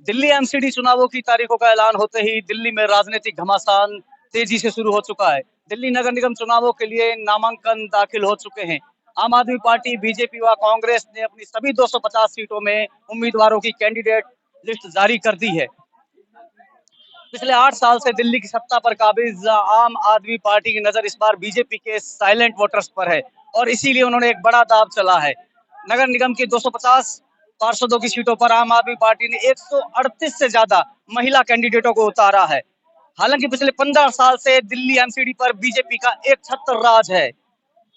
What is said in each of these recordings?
Delhi MCD चुनावों की तारीखों का ऐलान होते ही दिल्ली में राजनीतिक घमासान तेजी से शुरू हो चुका है। दिल्ली नगर निगम चुनावों के लिए नामांकन दाखिल हो चुके हैं। आम आदमी पार्टी, बीजेपी व कांग्रेस ने अपनी सभी 250 सीटों में उम्मीदवारों की कैंडिडेट लिस्ट जारी कर दी है। पिछले 8 साल से दिल्ली की सत्ता पर काबिज आम आदमी पार्टी की नजर इस बार बीजेपी के साइलेंट वोटर्स पर है और इसीलिए उन्होंने एक बड़ा दांव चला है। नगर निगम की 250 पार्षदों की सीटों पर आम आदमी पार्टी ने 138 से ज्यादा महिला कैंडिडेटों को उतारा है। हालांकि पिछले 15 साल से दिल्ली एमसीडी पर बीजेपी का एक छत्र राज है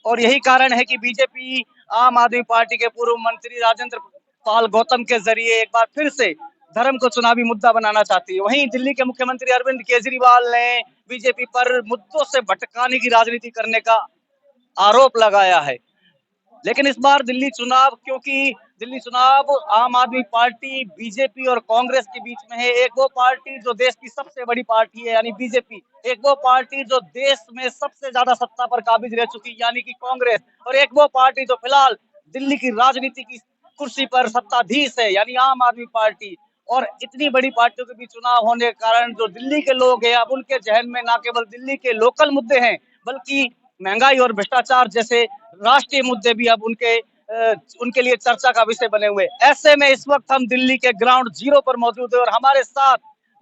और यही कारण है कि बीजेपी आम आदमी पार्टी के पूर्व मंत्री राजेंद्र पाल गौतम के जरिए एक बार फिर से धर्म को चुनावी मुद्दा बनाना चाहती है। वहीं दिल्ली के मुख्यमंत्री अरविंद केजरीवाल ने बीजेपी पर मुद्दों से भटकाने की राजनीति करने का आरोप लगाया है। लेकिन इस बार दिल्ली चुनाव आम आदमी पार्टी, बीजेपी और कांग्रेस के बीच में है। एक वो पार्टी जो देश की सबसे बड़ी पार्टी है यानी बीजेपी, एक वो पार्टी जो देश में सबसे ज्यादा सत्ता पर काबिज रह चुकी यानी कि कांग्रेस, और एक वो पार्टी जो फिलहाल दिल्ली की राजनीति की कुर्सी पर सत्ताधीश है यानी आम आदमी पार्टी। और इतनी बड़ी पार्टियों के बीच चुनाव होने के कारण जो दिल्ली के लोग हैं अब उनके जहन में न केवल दिल्ली के लोकल मुद्दे हैं बल्कि महंगाई और भ्रष्टाचार जैसे राष्ट्रीय मुद्दे भी अब उनके लिए चर्चा का विषय बने हुए। ऐसे में इस वक्त हम दिल्ली के ग्राउंड जीरो पर मौजूद हैं और हमारे साथ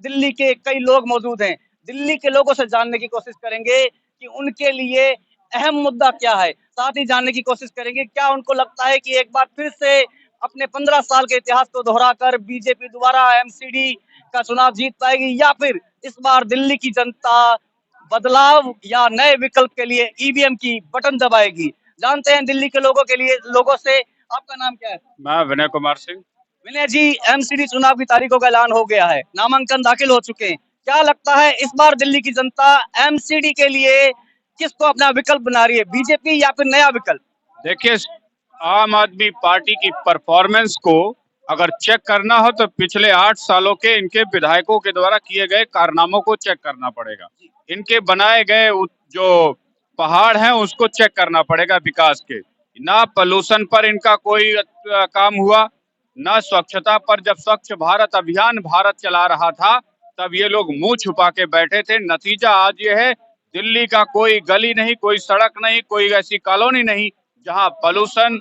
दिल्ली के कई लोग मौजूद हैं। दिल्ली के लोगों से जानने की कोशिश करेंगे कि उनके लिए अहम मुद्दा क्या है, साथ ही जानने की कोशिश करेंगे क्या उनको लगता है कि एक बार फिर से अपने 15 साल के इतिहास को दोहराकर बीजेपी दोबारा एमसीडी का चुनाव जीत पाएगी या फिर इस बार दिल्ली की जनता बदलाव या नए विकल्प के लिए ईवीएम की बटन दबाएगी। जानते हैं दिल्ली के लोगों से। आपका नाम क्या है? मैं विनय कुमार सिंह। विनय जी, एमसीडी चुनाव की तारीखों का ऐलान हो गया है, नामांकन दाखिल हो चुके हैं। क्या लगता है इस बार दिल्ली की जनता एमसीडी के लिए किसको अपना विकल्प बना रही है, बीजेपी या फिर नया विकल्प? देखिए, आम आदमी पार्टी की परफॉर्मेंस को अगर चेक करना हो तो पिछले 8 सालों के इनके विधायकों के द्वारा किए गए कारनामों को चेक करना पड़ेगा। इनके बनाए गए जो पहाड़ हैं उसको चेक करना पड़ेगा विकास के। ना पोल्यूशन पर इनका कोई काम हुआ, ना स्वच्छता पर। जब स्वच्छ भारत अभियान भारत चला रहा था तब ये लोग मुंह छुपा के बैठे थे। नतीजा आज ये है, दिल्ली का कोई गली नहीं, कोई सड़क नहीं, कोई ऐसी कॉलोनी नहीं जहां पोल्यूशन,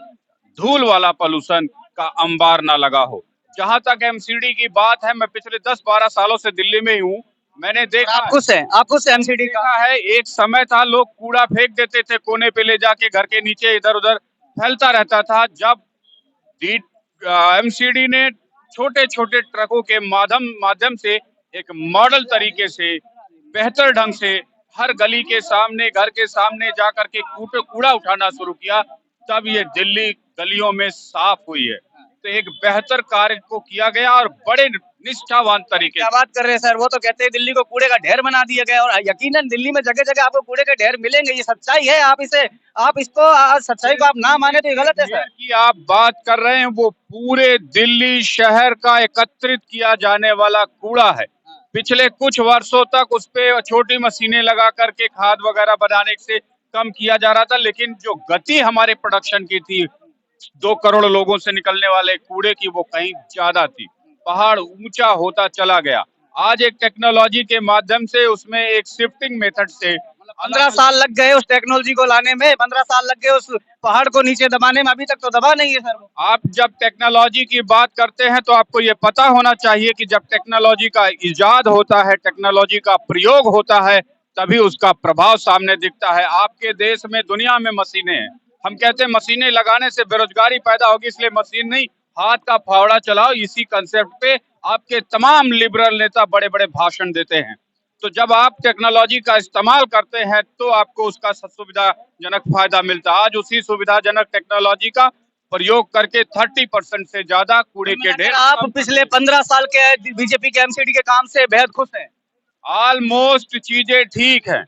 धूल वाला पोल्यूशन का अंबार ना लगा हो। जहां तक एमसीडी की बात है, मैं पिछले 10-12 सालों से दिल्ली में ही हूँ। मैंने देखा, आपको से एमसीडी का है, एक समय था लोग कूड़ा फेंक देते थे कोने पे ले जाके, घर के नीचे इधर उधर फैलता रहता था। जब एमसीडी ने छोटे छोटे ट्रकों के माध्यम से एक मॉडल तरीके से बेहतर ढंग से हर गली के सामने, घर के सामने जाकर के कूड़ा उठाना शुरू किया, तब ये दिल्ली गलियों में साफ हुई है। तो एक बेहतर कार्य को किया गया और बड़े निष्ठावान तरीके। क्या बात कर रहे हैं सर, वो तो कहते हैं दिल्ली को कूड़े का ढेर बना दिया गया और यकीनन दिल्ली में जगह जगह आपको कूड़े के ढेर मिलेंगे। ये सच्चाई है, आप इसको सच्चाई को आप ना माने तो ये गलत है सर। कि आप बात कर रहे हैं वो पूरे दिल्ली शहर का एकत्रित किया जाने वाला कूड़ा है। पिछले कुछ वर्षों तक उस पे छोटी मशीनें लगा करके खाद वगैरह बनाने से कम किया जा रहा था, लेकिन जो गति हमारे प्रोडक्शन की थी 2 करोड़ लोगों से निकलने वाले कूड़े की, वो कहीं ज्यादा थी। पहाड़ ऊंचा होता चला गया। आज एक टेक्नोलॉजी के माध्यम से उसमें एक शिफ्टिंग मेथड से 15 साल लग गए उस टेक्नोलॉजी को लाने में, 15 साल लग गए उस पहाड़ को नीचे दबाने में, अभी तक तो दबा नहीं है सर वो। आप जब टेक्नोलॉजी की बात करते हैं तो आपको ये पता होना चाहिए कि जब टेक्नोलॉजी का इजाद होता है, टेक्नोलॉजी का प्रयोग होता है, तभी उसका प्रभाव सामने दिखता है। आपके देश में, दुनिया में मशीनें हैं। हम कहते हैं मशीनें लगाने से बेरोजगारी पैदा होगी, इसलिए मशीन नहीं, हाथ का फावड़ा चलाओ। इसी कंसेप्ट पे आपके तमाम लिबरल नेता बड़े बड़े भाषण देते हैं। तो जब आप टेक्नोलॉजी का इस्तेमाल करते हैं तो आपको उसका सुविधाजनक फायदा मिलता है। आज उसी सुविधाजनक टेक्नोलॉजी का प्रयोग करके 30% से ज्यादा कूड़े के ढेर। आप पिछले 15 साल के बीजेपी के एमसीडी के काम से बेहद खुश हैं? ऑलमोस्ट चीजें ठीक है।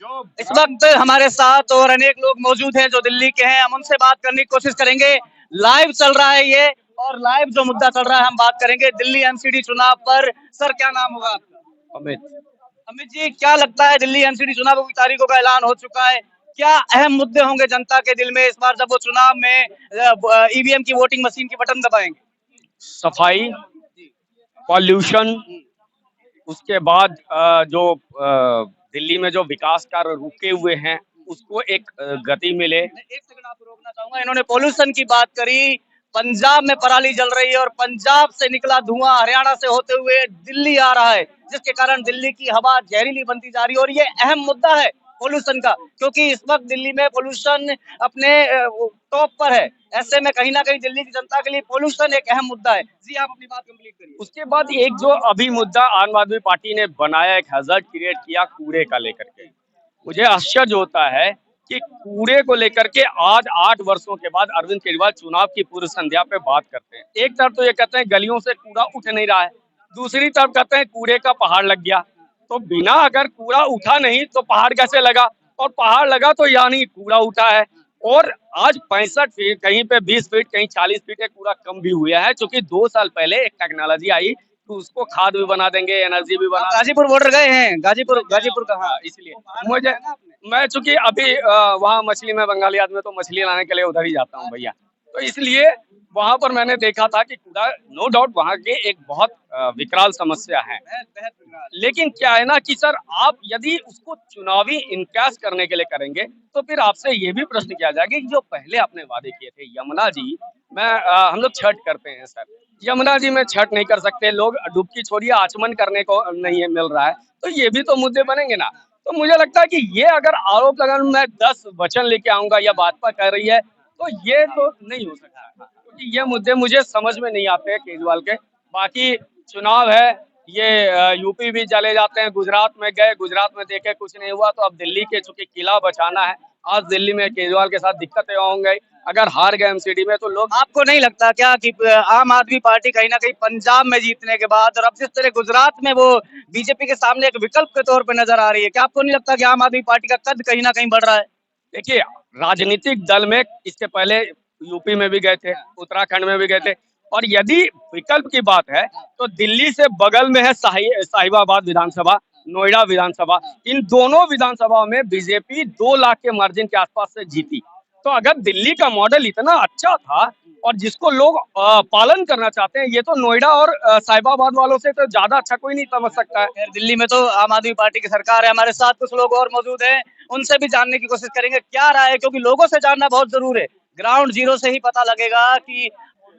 जो इस वक्त हमारे साथ और अनेक लोग मौजूद हैं जो दिल्ली के हैं, हम उनसे बात करने की कोशिश करेंगे। लाइव चल रहा है ये, और लाइव जो मुद्दा चल रहा है हम बात करेंगे दिल्ली एमसीडी चुनाव पर। सर, क्या नाम होगा आपका? अमित। अमित जी, क्या लगता है दिल्ली एमसीडी चुनावों की तारीखों का ऐलान हो चुका है, क्या अहम मुद्दे होंगे जनता के दिल में इस बार जब वो चुनाव में ईवीएम की वोटिंग मशीन की बटन दबाएंगे? सफाई, पॉल्यूशन, उसके बाद दिल्ली में जो विकास कार्य रुके हुए हैं उसको एक गति मिले। एक सेकंड आपको रोकना चाहूंगा। इन्होंने पोल्यूशन की बात करी। पंजाब में पराली जल रही है और पंजाब से निकला धुआं हरियाणा से होते हुए दिल्ली आ रहा है, जिसके कारण दिल्ली की हवा जहरीली बनती जा रही है। और ये अहम मुद्दा है पोल्यूशन का, क्योंकि इस वक्त दिल्ली में पोल्यूशन अपने टॉप पर है। ऐसे में कहीं ना कहीं दिल्ली की जनता के लिए पोल्यूशन एक अहम मुद्दा है। जी, आप अपनी बात कंप्लीट करिए। उसके बाद एक जो अभी मुद्दा आम आदमी पार्टी ने बनाया, एक हैजर्ड क्रिएट किया कूड़े का लेकर के, मुझे आश्चर्य होता है कि कूड़े को लेकर के आज 8 वर्षों के बाद अरविंद केजरीवाल चुनाव की पूर्व संध्या पे बात करते हैं। एक तरफ तो ये कहते हैं गलियों से कूड़ा उठ नहीं रहा है, दूसरी तरफ कहते हैं कूड़े का पहाड़ लग गया। तो बिना अगर कूड़ा उठा नहीं तो पहाड़ कैसे लगा, और पहाड़ लगा तो यानी कूड़ा उठा है। और आज 65 फीट, कहीं पे 20 फीट, कहीं 40 फीट एक कूड़ा कम भी हुआ है, क्योंकि 2 साल पहले एक टेक्नोलॉजी आई तो उसको खाद भी बना देंगे, एनर्जी भी बना। गाजीपुर बॉर्डर गए हैं? गाजीपुर का, हाँ, इसलिए मुझे, मैं चूंकि अभी वहाँ मछली में बंगाली आदमी तो मछली लाने के लिए उधर ही जाता हूँ भैया, तो इसलिए वहां पर मैंने देखा था कि कूड़ा नो डाउट वहाँ के एक बहुत विकराल समस्या है। लेकिन क्या है ना कि सर, आप यदि उसको चुनावी इनकास करने के लिए करेंगे तो फिर आपसे ये भी प्रश्न किया जाएगा कि जो पहले आपने वादे किए थे यमुना जी मैं हम लोग छठ करते हैं सर, यमुना जी में छठ नहीं कर सकते, लोग डुबकी छोड़िए आचमन करने को नहीं मिल रहा है, तो ये भी तो मुद्दे बनेंगे ना। तो मुझे लगता है कि ये अगर आरोप लगा मैं 10 वचन लेके आऊंगा या भाजपा कह रही है तो ये तो नहीं हो सकता, क्योंकि ये मुद्दे मुझे समझ में नहीं आते हैं केजरीवाल के। बाकी चुनाव है, ये यूपी भी चले जाते हैं, गुजरात में गए, गुजरात में देखे कुछ नहीं हुआ, तो अब दिल्ली के चूंकि किला बचाना है, आज दिल्ली में केजरीवाल के साथ दिक्कतें होंगी। अगर हार गए एमसीडी में तो लोग, आपको नहीं लगता क्या कि आम आदमी पार्टी कहीं ना कहीं पंजाब में जीतने के बाद और अब जिस तरह गुजरात में वो बीजेपी के सामने एक विकल्प के तौर पर नजर आ रही है, क्या आपको नहीं लगता कि आम आदमी पार्टी का कद कहीं ना कहीं बढ़ रहा है? देखिए राजनीतिक दल में इसके पहले यूपी में भी गए थे, उत्तराखंड में भी गए थे, और यदि विकल्प की बात है तो दिल्ली से बगल में है साहिबाबाद विधानसभा, नोएडा विधानसभा, इन दोनों विधानसभाओं में बीजेपी 2 लाख के मार्जिन के आसपास से जीती। तो अगर दिल्ली का मॉडल इतना अच्छा था और जिसको लोग पालन करना चाहते हैं, ये तो नोएडा और साहिबाबाद वालों से तो ज्यादा अच्छा कोई नहीं समझ सकता है। खैर, दिल्ली में तो आम आदमी पार्टी की सरकार है। हमारे साथ कुछ लोग और मौजूद हैं, उनसे भी जानने की कोशिश करेंगे क्या राय है, क्योंकि लोगों से जानना बहुत जरूर है। ग्राउंड जीरो से ही पता लगेगा कि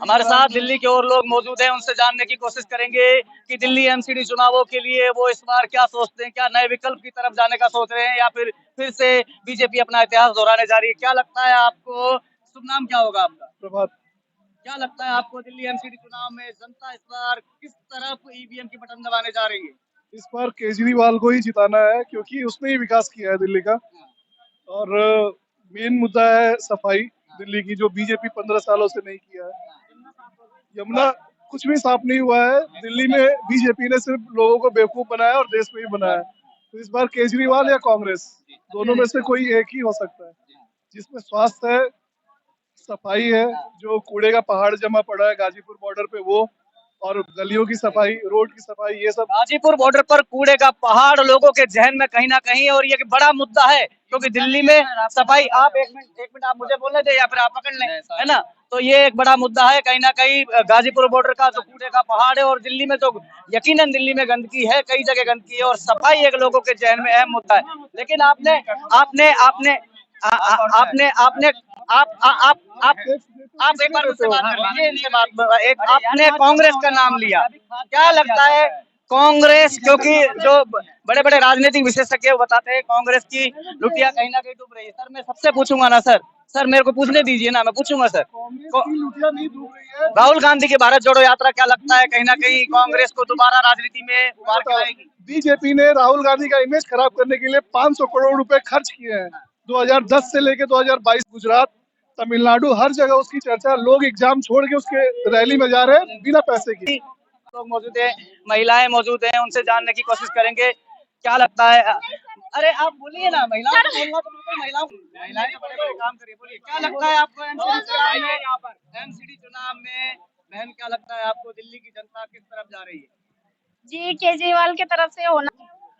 हमारे साथ दिल्ली के और लोग मौजूद हैं, उनसे जानने की कोशिश करेंगे कि दिल्ली एमसीडी चुनावों के लिए वो इस बार क्या सोचते हैं, क्या नए विकल्प की तरफ जाने का सोच रहे हैं या फिर से बीजेपी अपना इतिहास दोहराने जा रही है। क्या लगता है आपको? शुभ नाम क्या होगा आपका? प्रभात। क्या लगता है आपको दिल्ली एमसीडी चुनाव में जनता इस बार किस तरफ ईवीएम की बटन दबाने जा रही है? इस बार केजरीवाल को ही जिताना है क्योंकि उसने ही विकास किया है दिल्ली का, और मेन मुद्दा है सफाई दिल्ली की, जो बीजेपी 15 सालों से नहीं किया है। यमुना कुछ भी साफ नहीं हुआ है दिल्ली में, बीजेपी ने सिर्फ लोगों को बेवकूफ बनाया और देश में ही बनाया है। तो इस बार केजरीवाल या कांग्रेस, दोनों में से कोई एक ही हो सकता है, जिसमें स्वास्थ्य है, सफाई है, जो कूड़े का पहाड़ जमा पड़ा है गाजीपुर बॉर्डर पे वो, और गलियों की सफाई, रोड की सफाई, ये सब। गाजीपुर बॉर्डर पर कूड़े का पहाड़ लोगों के जहन में कहीं ना कहीं, और ये एक बड़ा मुद्दा है क्योंकि दिल्ली में सफाई, आप एक मिनट आप मुझे बोलने दे या फिर आप पकड़ लें, है ना। तो ये एक बड़ा मुद्दा है कहीं ना कहीं गाजीपुर बॉर्डर का जो कूड़े का पहाड़ है, और दिल्ली में तो यकीनन दिल्ली में गंदगी है, कई जगह गंदगी है, और सफाई एक लोगों के जहन में अहम मुद्दा है। लेकिन आपने आपने आपने आपने आपने आप एक बार मुझसे बात कर लीजिए, इनसे बात, एक आपने कांग्रेस का नाम लिया, क्या लगता है कांग्रेस, क्योंकि जो बड़े बड़े राजनीतिक विशेषज्ञ बताते हैं कांग्रेस की लुटिया कहीं ना कहीं डूब रही है। सर मैं सबसे पूछूंगा ना सर मेरे को पूछने दीजिए ना, मैं पूछूंगा सर। लुटिया नहीं डूब रही है। राहुल गांधी की भारत जोड़ो यात्रा क्या लगता है कहीं ना कहीं कांग्रेस को दोबारा राजनीति में उभार के लाएगी? बीजेपी ने राहुल गांधी का इमेज खराब करने के लिए 500 करोड़ रुपए खर्च किए हैं। 2010 से लेके 2022 गुजरात, तमिलनाडु, हर जगह उसकी चर्चा, लोग एग्जाम छोड़ के उसके रैली में जा रहे हैं बिना पैसे की। लोग मौजूद हैं, महिलाएं मौजूद हैं, उनसे जानने की कोशिश करेंगे क्या लगता है। अरे आप बोलिए ना, महिलाओं को बोलना तो बिल्कुल, महिलाएं तो बड़े बड़े काम करिए, बोलिए क्या लगता है आपको एमसीडी चुनाव में बहन, क्या लगता है आपको दिल्ली की जनता किस तरफ जा रही है? जी केजरीवाल की तरफ से होना।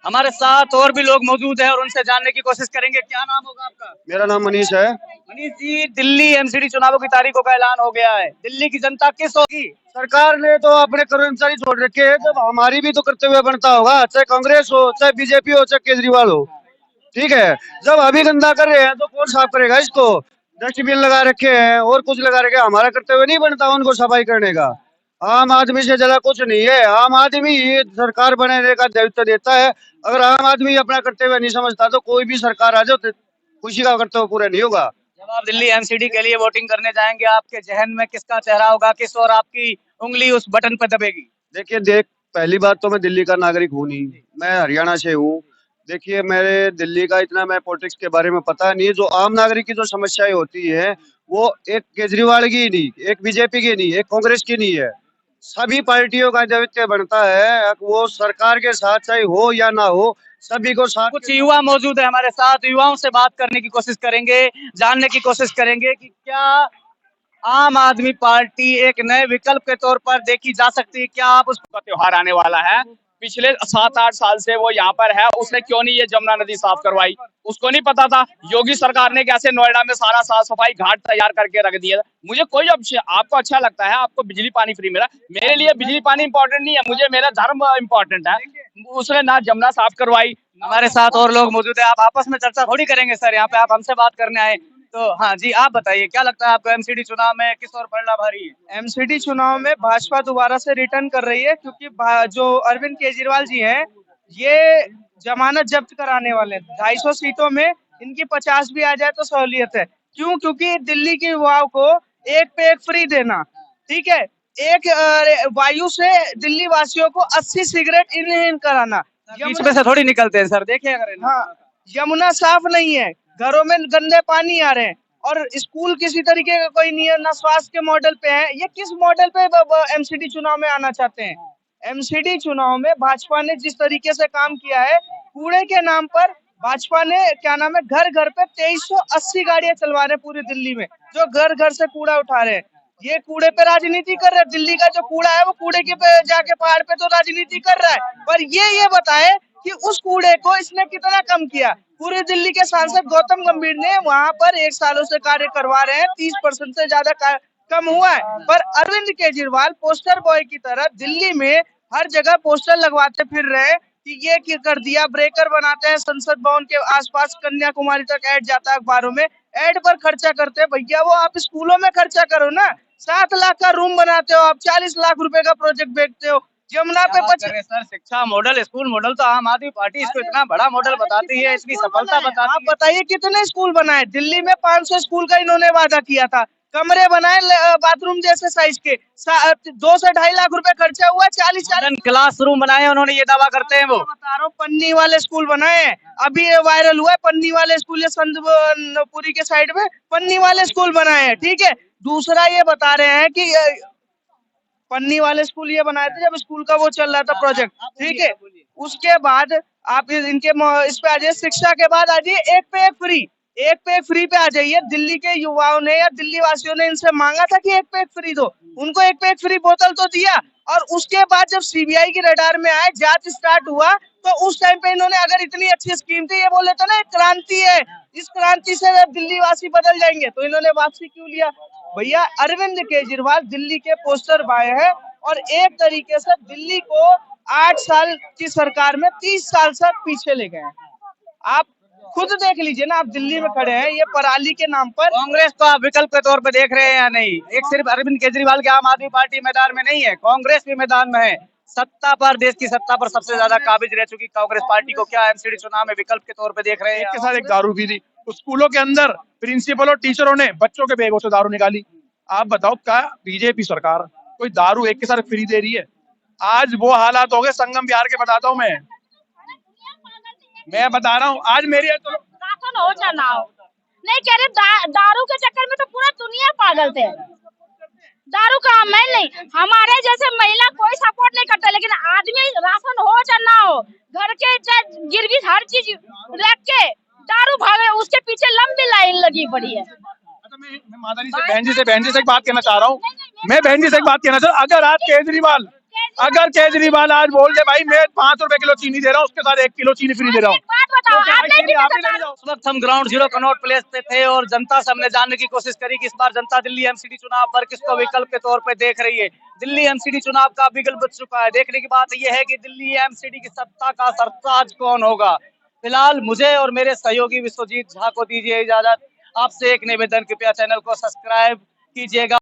हमारे साथ और भी लोग मौजूद हैं और उनसे जानने की कोशिश करेंगे। क्या नाम होगा आपका? मेरा नाम मनीष है। मनीष जी, दिल्ली एमसीडी चुनावों की तारीखों का ऐलान हो गया है। दिल्ली की जनता किस होगी? सरकार ने तो अपने कर्मचारी छोड़ रखे हैं, जब हमारी भी तो कर्तव्य बनता होगा, चाहे कांग्रेस हो, चाहे बीजेपी हो, चाहे केजरीवाल हो। ठीक है, जब अभी गंदा कर रहे हैं तो कौन साफ करेगा इसको? डस्टबिन लगा रखे हैं और कुछ लगा रखे हैं, हमारा कर्तव्य नहीं बनता उनको सफाई करने का? आम आदमी से ज्यादा कुछ नहीं है। आम आदमी ये सरकार बनाने का दायित्व देता है। अगर आम आदमी अपना कर्तव्य नहीं समझता तो कोई भी सरकार आ जाओ तो किसी का कर्तव्य पूरा नहीं होगा। जब आप दिल्ली एमसीडी के लिए वोटिंग करने जाएंगे, आपके जहन में किसका चेहरा होगा? किस और आपकी उंगली उस बटन पर दबेगी? देखिए, पहली बात तो मैं दिल्ली का नागरिक हूँ नहीं, मैं हरियाणा से हूँ। देखिए, मेरे दिल्ली का इतना मैं पॉलिटिक्स के बारे में पता नहीं है। जो आम नागरिक की जो समस्याएं होती है वो एक केजरीवाल की नहीं, एक बीजेपी की नहीं, एक कांग्रेस की नहीं है। सभी पार्टियों का दायित्व बनता है, वो सरकार के साथ चाहे हो या ना हो, सभी को साथ। कुछ युवा मौजूद है हमारे साथ, युवाओं से बात करने की कोशिश करेंगे, जानने की कोशिश करेंगे कि क्या आम आदमी पार्टी एक नए विकल्प के तौर पर देखी जा सकती है। क्या आप का त्योहार आने वाला है, पिछले 7-8 साल से वो यहाँ पर है, उसने क्यों नहीं ये जमुना नदी साफ करवाई? उसको नहीं पता था योगी सरकार ने कैसे नोएडा में सारा साफ सफाई घाट तैयार करके रख दिया? मुझे कोई आपको अच्छा लगता है, आपको बिजली पानी फ्री मिला, मेरे लिए बिजली पानी इंपॉर्टेंट नहीं है, मुझे मेरा धर्म इंपॉर्टेंट है। उसने ना जमुना साफ करवाई। हमारे साथ और लोग मौजूद है, आप आपस में चर्चा थोड़ी करेंगे सर, यहाँ पे आप हमसे बात करने आए। तो हाँ जी, आप बताइए क्या लगता है आपको, एमसीडी चुनाव में किस ओर पलड़ा भारी है? एमसीडी चुनाव में भाजपा दोबारा से रिटर्न कर रही है, क्योंकि जो अरविंद केजरीवाल जी हैं ये जमानत जब्त कराने वाले हैं। 250 सीटों में इनकी 50 भी आ जाए तो सहूलियत है। क्यों? क्योंकि दिल्ली के युवाओं को एक पे एक फ्री देना, ठीक है, एक वायु से दिल्ली वासियों को 80 सिगरेट इनहेल कराना। बीच में से थोड़ी निकलते हैं सर, देखिए अगर हाँ, यमुना साफ नहीं है, घरों में गंदे पानी आ रहे हैं, और स्कूल किसी तरीके का कोई नहीं है, ना स्वास्थ्य के मॉडल पे है। ये किस मॉडल पे एमसीडी चुनाव में आना चाहते हैं? एमसीडी चुनाव में भाजपा ने जिस तरीके से काम किया है, कूड़े के नाम पर भाजपा ने क्या नाम है, घर घर पे 2380 गाड़ियां चलवा रहे हैं पूरी दिल्ली में, जो घर घर से कूड़ा उठा रहे हैं। ये कूड़े पे राजनीति कर रहे हैं। दिल्ली का जो कूड़ा है वो कूड़े के पे जाके पहाड़ पे तो राजनीति कर रहा है, पर ये बताए कि उस कूड़े को इसने कितना कम किया। पूरी दिल्ली के सांसद गौतम गंभीर ने वहां पर 1 सालों से कार्य करवा रहे हैं, 30% से ज्यादा कम हुआ है। पर अरविंद केजरीवाल पोस्टर बॉय की तरह दिल्ली में हर जगह पोस्टर लगवाते फिर रहे हैं कि ये क्या कर दिया, ब्रेकर बनाते हैं, संसद भवन के आसपास कन्याकुमारी तक ऐड जाता है अखबारों में, ऐड पर खर्चा करते हैं। भैया वो आप स्कूलों में खर्चा करो ना, 7 लाख का रूम बनाते हो आप, 40 लाख रुपए का प्रोजेक्ट बेचते हो। जमुना पे सर, शिक्षा मॉडल, स्कूल मॉडल तो आम आदमी पार्टी इसको इतना बड़ा मॉडल बताती है, इसकी सफलता बताती है। आप बताइए कितने स्कूल बनाए दिल्ली में? 500 स्कूल का इन्होंने वादा किया था, कमरे बनाए बाथरूम जैसे साइज के, 2 से 2.5 लाख रुपए खर्चा हुआ, 40 क्लासरूम बनाए उन्होंने, ये दावा करते हैं वो। बता रहा हूँ, पन्नी वाले स्कूल बनाए हैं, अभी ये वायरल हुआ है पन्नी वाले स्कूल, ये संतपुरी के साइड में पन्नी वाले स्कूल बनाए हैं, ठीक है। दूसरा ये बता रहे हैं कि पन्नी वाले स्कूल ये बनाए थे जब स्कूल का वो चल रहा था प्रोजेक्ट, ठीक है। उसके बाद आप इनके इस पे आ जाइए, शिक्षा के बाद आ जाइए एक पे एक फ्री, एक पे एक फ्री पे आ जाइए। दिल्ली के युवाओं ने या दिल्ली वासियों ने इनसे मांगा था कि एक पे एक फ्री दो, उनको एक पे एक फ्री बोतल तो दिया। और उसके बाद जब सीबीआई की रडार में आए, जांच स्टार्ट हुआ, तो उस टाइम पे इन्होंने, अगर इतनी अच्छी स्कीम थी, ये बोले थे ना क्रांति है, इस क्रांति से दिल्ली वासी बदल जाएंगे, तो इन्होंने वापसी क्यों लिया? भैया अरविंद केजरीवाल दिल्ली के पोस्टर बॉय है, और एक तरीके से दिल्ली को 8 साल की सरकार में 30 साल से पीछे ले गए हैं। आप खुद देख लीजिए ना, आप दिल्ली में खड़े हैं, ये पराली के नाम पर। कांग्रेस को आप विकल्प के तौर पे देख रहे हैं या नहीं? एक सिर्फ अरविंद केजरीवाल की आम आदमी पार्टी मैदान में नहीं है, कांग्रेस भी मैदान में है। सत्ता पर, देश की सत्ता पर सबसे ज्यादा काबिज रह चुकी कांग्रेस पार्टी को क्या एमसीडी चुनाव में विकल्प के तौर पे देख रहे हैं? एक के साथ एक दारू पी दी, स्कूलों के अंदर प्रिंसिपल और टीचरों ने बच्चों के बैगों से दारू निकाली। आप बताओ, क्या बीजेपी सरकार कोई दारू एक के साथ फ्री दे रही है? आज वो हालात हो गए संगम बिहार के, बताता हूँ मैं बता रहा हूँ। आज मेरी शासन हो या ना हो, नहीं कह रहे, दारू के चक्कर में तो पूरा दुनिया पागल थे। दारू का मैं नहीं, हमारे जैसे महिला कोई सपोर्ट नहीं करता, लेकिन आदमी राशन हो या ना हो, घर के गिरवी हर चीज रख के दारू भाग रहे, उसके पीछे लंबी लाइन लगी पड़ी है। मैं माता जी से, बहन जी से एक बात कहना चाह रहा हूँ। मैं बहन जी से एक बात कहना चाह रहा हूँ, अगर आज अगर केजरीवाल आज बोल दे भाई मैं 5 रुपए किलो चीनी दे रहा हूँ, उसके साथ 1 किलो चीनी फ्री दे रहा हूँ, एक बात बताओ, तो क्या आप भाई नहीं चीनी आप ही पीते ले जाओ। इस वक्त हम ग्राउंड जीरो कनॉट प्लेस पे थे और जनता से हमने जानने की कोशिश करी कि इस बार जनता दिल्ली एमसीडी चुनाव पर किसको विकल्प के तौर पे देख रही है। दिल्ली एमसीडी चुनाव का विकल्प बच चुका है। देखने की बात यह है कि दिल्ली एमसीडी की सत्ता का सरताज कौन होगा। फिलहाल मुझे और मेरे सहयोगी विश्वजीत झा को दीजिए इजाजत। आपसे एक निवेदन, कृपया चैनल को सब्सक्राइब कीजिएगा।